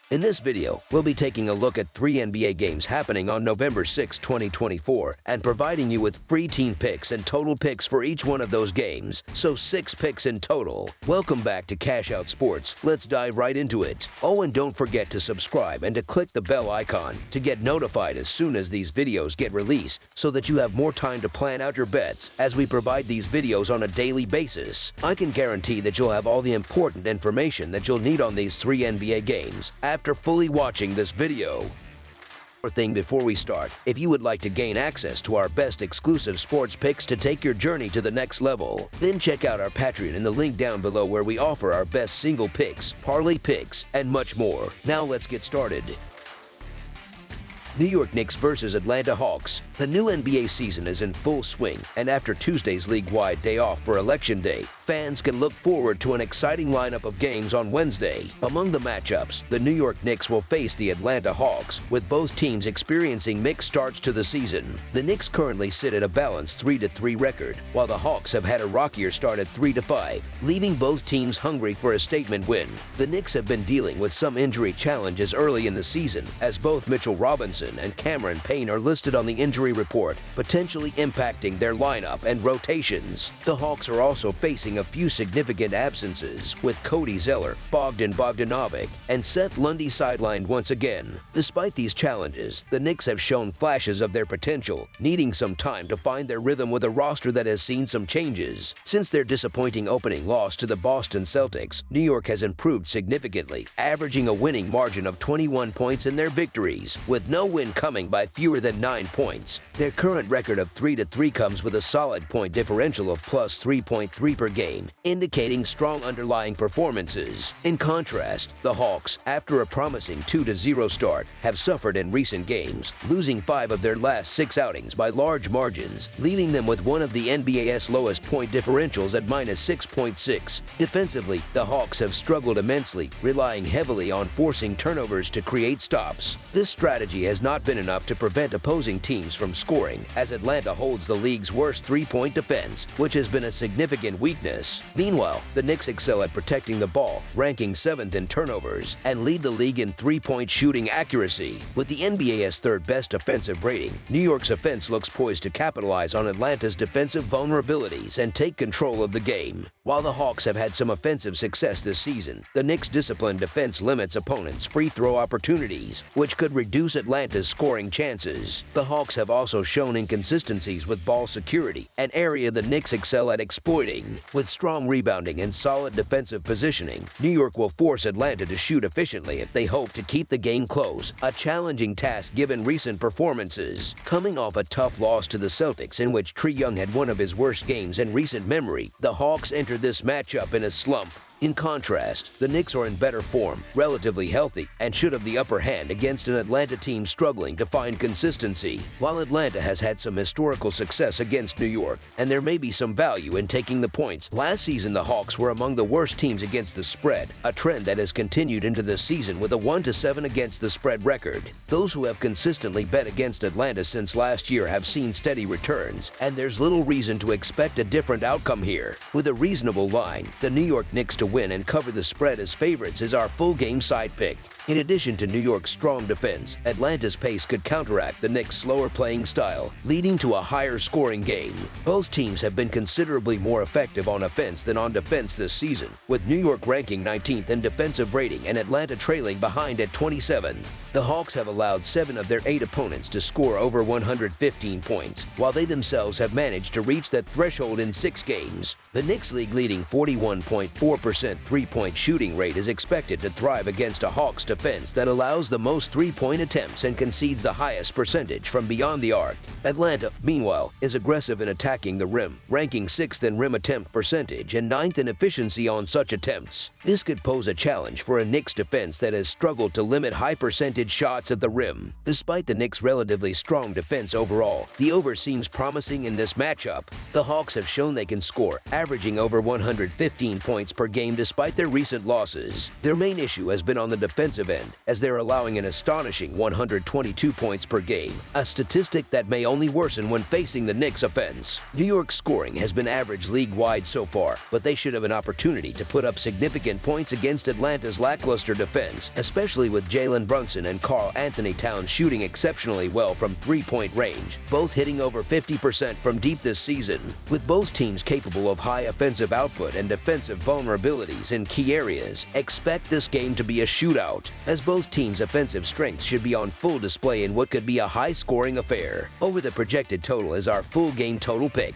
In this video, we'll be taking a look at 3 NBA games happening on November 6, 2024, and providing you with free team picks and total picks for each one of those games, so 6 picks in total. Welcome back to Cash Out Sports. Let's dive right into it. Oh, and don't forget to subscribe and to click the bell icon to get notified as soon as these videos get released, so that you have more time to plan out your bets as we provide these videos on a daily basis. I can guarantee that you'll have all the important information that you'll need on these 3 NBA games after fully watching this video. One more thing before we start, if you would like to gain access to our best exclusive sports picks to take your journey to the next level, then check out our Patreon in the link down below, where we offer our best single picks, parlay picks, and much more. Now let's get started. New York Knicks versus Atlanta Hawks. The new NBA season is in full swing, and after Tuesday's league-wide day off for Election Day, fans can look forward to an exciting lineup of games on Wednesday. Among the matchups, the New York Knicks will face the Atlanta Hawks, with both teams experiencing mixed starts to the season. The Knicks currently sit at a balanced 3-3 record, while the Hawks have had a rockier start at 3-5, leaving both teams hungry for a statement win. The Knicks have been dealing with some injury challenges early in the season, as both Mitchell Robinson and Cameron Payne are listed on the injury report, potentially impacting their lineup and rotations. The Hawks are also facing a few significant absences, with Cody Zeller, Bogdan Bogdanovic, and Seth Lundy sidelined once again. Despite these challenges, the Knicks have shown flashes of their potential, needing some time to find their rhythm with a roster that has seen some changes. Since their disappointing opening loss to the Boston Celtics, New York has improved significantly, averaging a winning margin of 21 points in their victories, with no win coming by fewer than 9 points. Their current record of 3-3 comes with a solid point differential of plus 3.3 per game, indicating strong underlying performances. In contrast, the Hawks, after a promising 2-0 start, have suffered in recent games, losing 5 of their last 6 outings by large margins, leaving them with one of the NBA's lowest point differentials at minus 6.6. Defensively, the Hawks have struggled immensely, relying heavily on forcing turnovers to create stops. This strategy has not been enough to prevent opposing teams from scoring, as Atlanta holds the league's worst three-point defense, which has been a significant weakness. Meanwhile, the Knicks excel at protecting the ball, ranking 7th in turnovers, and lead the league in three-point shooting accuracy. With the NBA's third-best defensive rating, New York's offense looks poised to capitalize on Atlanta's defensive vulnerabilities and take control of the game. While the Hawks have had some offensive success this season, the Knicks' disciplined defense limits opponents' free throw opportunities, which could reduce Atlanta's scoring chances. The Hawks have also shown inconsistencies with ball security, an area the Knicks excel at exploiting. With strong rebounding and solid defensive positioning, New York will force Atlanta to shoot efficiently if they hope to keep the game close, a challenging task given recent performances. Coming off a tough loss to the Celtics, in which Trae Young had one of his worst games in recent memory, the Hawks entered this matchup in a slump. In contrast, the Knicks are in better form, relatively healthy, and should have the upper hand against an Atlanta team struggling to find consistency. While Atlanta has had some historical success against New York, and there may be some value in taking the points, last season the Hawks were among the worst teams against the spread, a trend that has continued into this season with a 1-7 against the spread record. Those who have consistently bet against Atlanta since last year have seen steady returns, and there's little reason to expect a different outcome here. With a reasonable line, the New York Knicks to win and cover the spread as favorites is our full game side pick. In addition to New York's strong defense, Atlanta's pace could counteract the Knicks' slower playing style, leading to a higher scoring game. Both teams have been considerably more effective on offense than on defense this season, with New York ranking 19th in defensive rating and Atlanta trailing behind at 27th. The Hawks have allowed 7 of their 8 opponents to score over 115 points, while they themselves have managed to reach that threshold in 6 games. The Knicks' league-leading 41.4% three-point shooting rate is expected to thrive against a Hawks defense that allows the most three-point attempts and concedes the highest percentage from beyond the arc. Atlanta, meanwhile, is aggressive in attacking the rim, ranking 6th in rim attempt percentage and 9th in efficiency on such attempts. This could pose a challenge for a Knicks defense that has struggled to limit high-percentage shots at the rim. Despite the Knicks' relatively strong defense overall, the over seems promising in this matchup. The Hawks have shown they can score, averaging over 115 points per game game despite their recent losses. Their main issue has been on the defensive end, as they're allowing an astonishing 122 points per game, a statistic that may only worsen when facing the Knicks offense. New York's scoring has been average league-wide so far, but they should have an opportunity to put up significant points against Atlanta's lackluster defense, especially with Jalen Brunson and Karl Anthony Towns shooting exceptionally well from three-point range, both hitting over 50% from deep this season. With both teams capable of high offensive output and defensive vulnerabilities in key areas, expect this game to be a shootout, as both teams' offensive strengths should be on full display in what could be a high-scoring affair. Over the projected total is our full game total pick.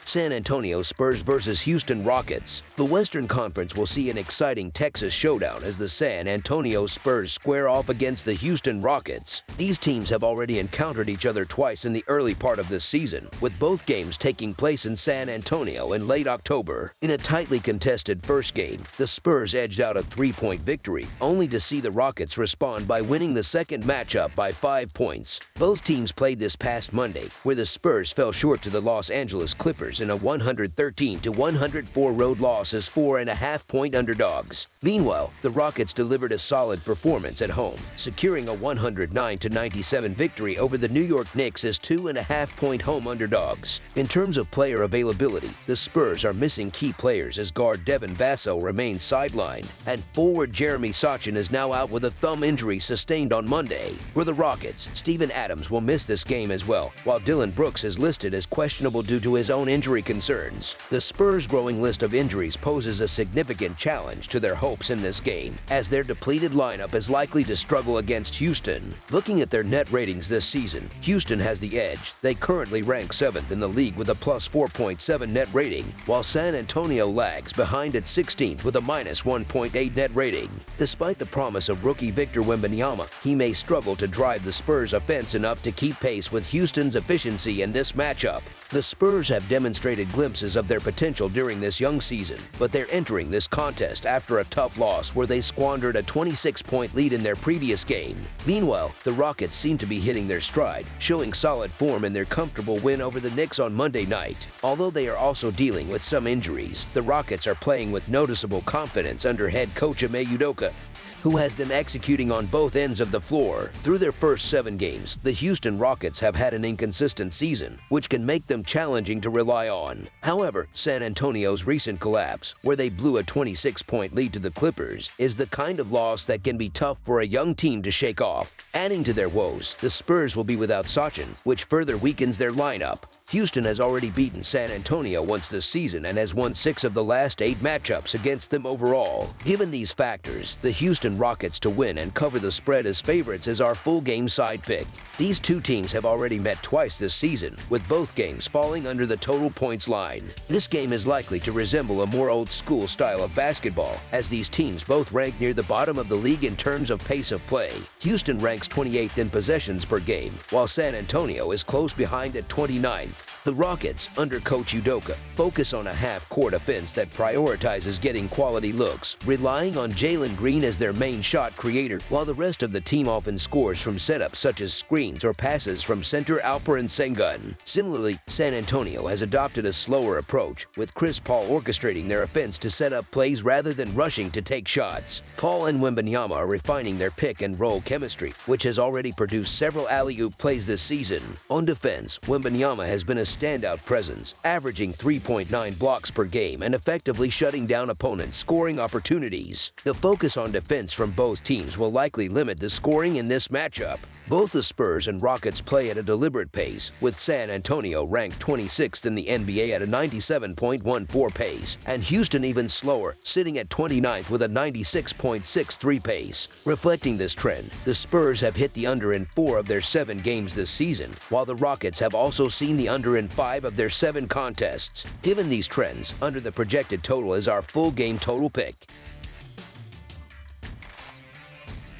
San Antonio Spurs versus Houston Rockets. The Western Conference will see an exciting Texas showdown as the San Antonio Spurs square off against the Houston Rockets. These teams have already encountered each other twice in the early part of this season, with both games taking place in San Antonio in late October. In a tightly contested first game, the Spurs edged out a three-point victory, only to see the Rockets respond by winning the second matchup by 5 points. Both teams played this past Monday, where the Spurs fell short to the Los Angeles Clippers in a 113-104 road loss as 4.5-point underdogs. Meanwhile, the Rockets delivered a solid performance at home, securing a 109-97 victory over the New York Knicks as 2.5-point home underdogs. In terms of player availability, the Spurs are missing key players as guard Devin Vassell remains sidelined, and forward Jeremy Sochan is now out with a thumb injury sustained on Monday. For the Rockets, Steven Adams will miss this game as well, while Dylan Brooks is listed as questionable due to his own injury concerns. The Spurs' growing list of injuries poses a significant challenge to their hopes in this game, as their depleted lineup is likely to struggle against Houston. Looking at their net ratings this season, Houston has the edge. They currently rank 7th in the league with a plus 4.7 net rating, while San Antonio lags behind at 16th with a minus 1.8 net rating. Despite the promise of rookie Victor Wembanyama, he may struggle to drive the Spurs' offense enough to keep pace with Houston's efficiency in this matchup. The Spurs have demonstrated glimpses of their potential during this young season, but they're entering this contest after a tough loss where they squandered a 26-point lead in their previous game. Meanwhile, the Rockets seem to be hitting their stride, showing solid form in their comfortable win over the Knicks on Monday night. Although they are also dealing with some injuries, the Rockets are playing with noticeable confidence under head coach Ime Udoka, who has them executing on both ends of the floor. Through their first 7 games, the Houston Rockets have had an inconsistent season, which can make them challenging to rely on. However, San Antonio's recent collapse, where they blew a 26-point lead to the Clippers, is the kind of loss that can be tough for a young team to shake off. Adding to their woes, the Spurs will be without Sochan, which further weakens their lineup. Houston has already beaten San Antonio once this season and has won 6 of the last 8 matchups against them overall. Given these factors, the Houston Rockets to win and cover the spread as favorites is our full game side pick. These two teams have already met twice this season, with both games falling under the total points line. This game is likely to resemble a more old-school style of basketball, as these teams both rank near the bottom of the league in terms of pace of play. Houston ranks 28th in possessions per game, while San Antonio is close behind at 29th. The Rockets, under coach Udoka, focus on a half-court offense that prioritizes getting quality looks, relying on Jalen Green as their main shot creator, while the rest of the team often scores from setups such as screens or passes from center Alperen Sengun. Similarly, San Antonio has adopted a slower approach, with Chris Paul orchestrating their offense to set up plays rather than rushing to take shots. Paul and Wembanyama are refining their pick-and-roll chemistry, which has already produced several alley-oop plays this season. On defense, Wembanyama has been a standout presence, averaging 3.9 blocks per game and effectively shutting down opponents' scoring opportunities. The focus on defense from both teams will likely limit the scoring in this matchup. Both the Spurs and Rockets play at a deliberate pace, with San Antonio ranked 26th in the NBA at a 97.14 pace, and Houston even slower, sitting at 29th with a 96.63 pace. Reflecting this trend, the Spurs have hit the under in 4 of their 7 games this season, while the Rockets have also seen the under in 5 of their 7 contests. Given these trends, under the projected total is our full game total pick.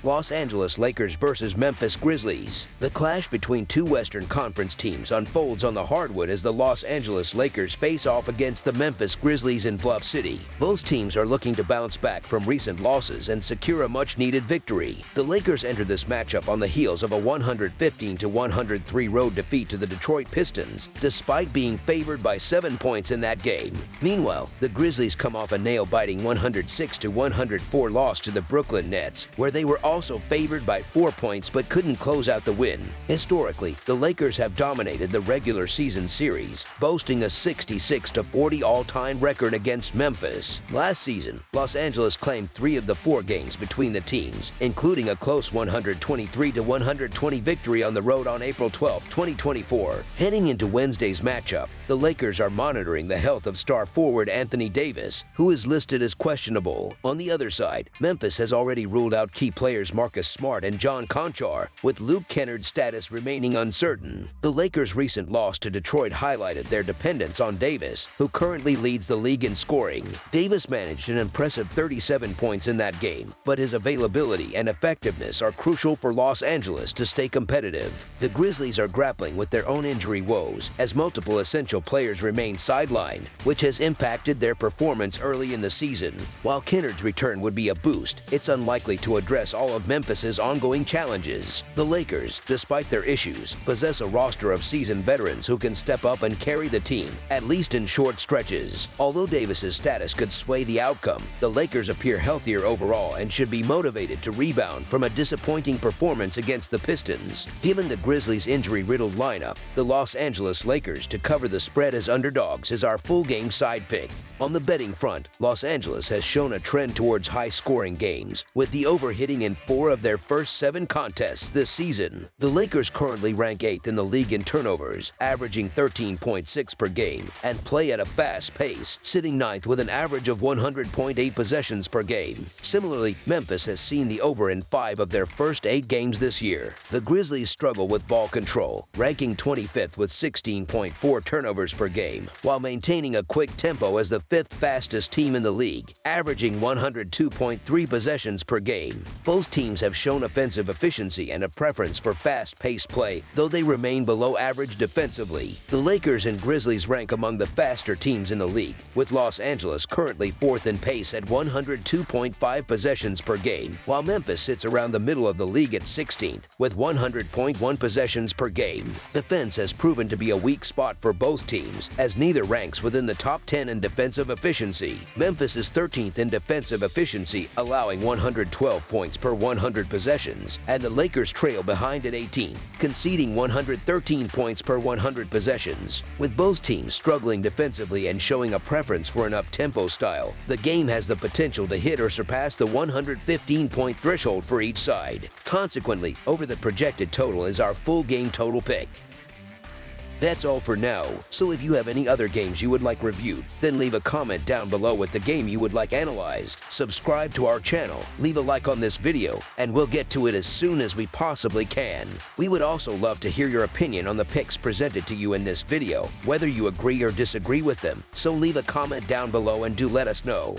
Los Angeles Lakers versus Memphis Grizzlies. The clash between two Western Conference teams unfolds on the hardwood as the Los Angeles Lakers face off against the Memphis Grizzlies in Bluff City. Both teams are looking to bounce back from recent losses and secure a much-needed victory. The Lakers enter this matchup on the heels of a 115-103 road defeat to the Detroit Pistons, despite being favored by 7 points in that game. Meanwhile, the Grizzlies come off a nail-biting 106-104 loss to the Brooklyn Nets, where they were also favored by 4 points but couldn't close out the win. Historically, the Lakers have dominated the regular season series, boasting a 66-40 all-time record against Memphis. Last season, Los Angeles claimed 3 of the 4 games between the teams, including a close 123-120 victory on the road on April 12, 2024. Heading into Wednesday's matchup, the Lakers are monitoring the health of star forward Anthony Davis, who is listed as questionable. On the other side, Memphis has already ruled out key players Marcus Smart and John Conchar, with Luke Kennard's status remaining uncertain. The Lakers' recent loss to Detroit highlighted their dependence on Davis, who currently leads the league in scoring. Davis managed an impressive 37 points in that game, but his availability and effectiveness are crucial for Los Angeles to stay competitive. The Grizzlies are grappling with their own injury woes, as multiple essential players remain sidelined, which has impacted their performance early in the season. While Kennard's return would be a boost, it's unlikely to address all of Memphis's ongoing challenges. The Lakers, despite their issues, possess a roster of seasoned veterans who can step up and carry the team, at least in short stretches. Although Davis's status could sway the outcome, the Lakers appear healthier overall and should be motivated to rebound from a disappointing performance against the Pistons. Given the Grizzlies' injury-riddled lineup, the Los Angeles Lakers to cover the spread as underdogs is our full-game side pick. On the betting front, Los Angeles has shown a trend towards high-scoring games, with the over hitting in 4 of their first 7 contests this season. The Lakers currently rank 8th in the league in turnovers, averaging 13.6 per game, and play at a fast pace, sitting 9th with an average of 100.8 possessions per game. Similarly, Memphis has seen the over in 5 of their first 8 games this year. The Grizzlies struggle with ball control, ranking 25th with 16.4 turnovers per game, while maintaining a quick tempo as the 5th fastest team in the league, averaging 102.3 possessions per game. Both teams have shown offensive efficiency and a preference for fast-paced play, though they remain below average defensively. The Lakers and Grizzlies rank among the faster teams in the league, with Los Angeles currently 4th in pace at 102.5 possessions per game, while Memphis sits around the middle of the league at 16th, with 100.1 possessions per game. Defense has proven to be a weak spot for both teams, as neither ranks within the top 10 in defensive efficiency. Memphis is 13th in defensive efficiency, allowing 112 points per 100 possessions, and the Lakers trail behind at 18th, conceding 113 points per 100 possessions. With both teams struggling defensively and showing a preference for an up-tempo style, the game has the potential to hit or surpass the 115-point threshold for each side. Consequently, over the projected total is our full game total pick. That's all for now, so if you have any other games you would like reviewed, then leave a comment down below with the game you would like analyzed. Subscribe to our channel, leave a like on this video, and we'll get to it as soon as we possibly can. We would also love to hear your opinion on the picks presented to you in this video, whether you agree or disagree with them, so leave a comment down below and do let us know.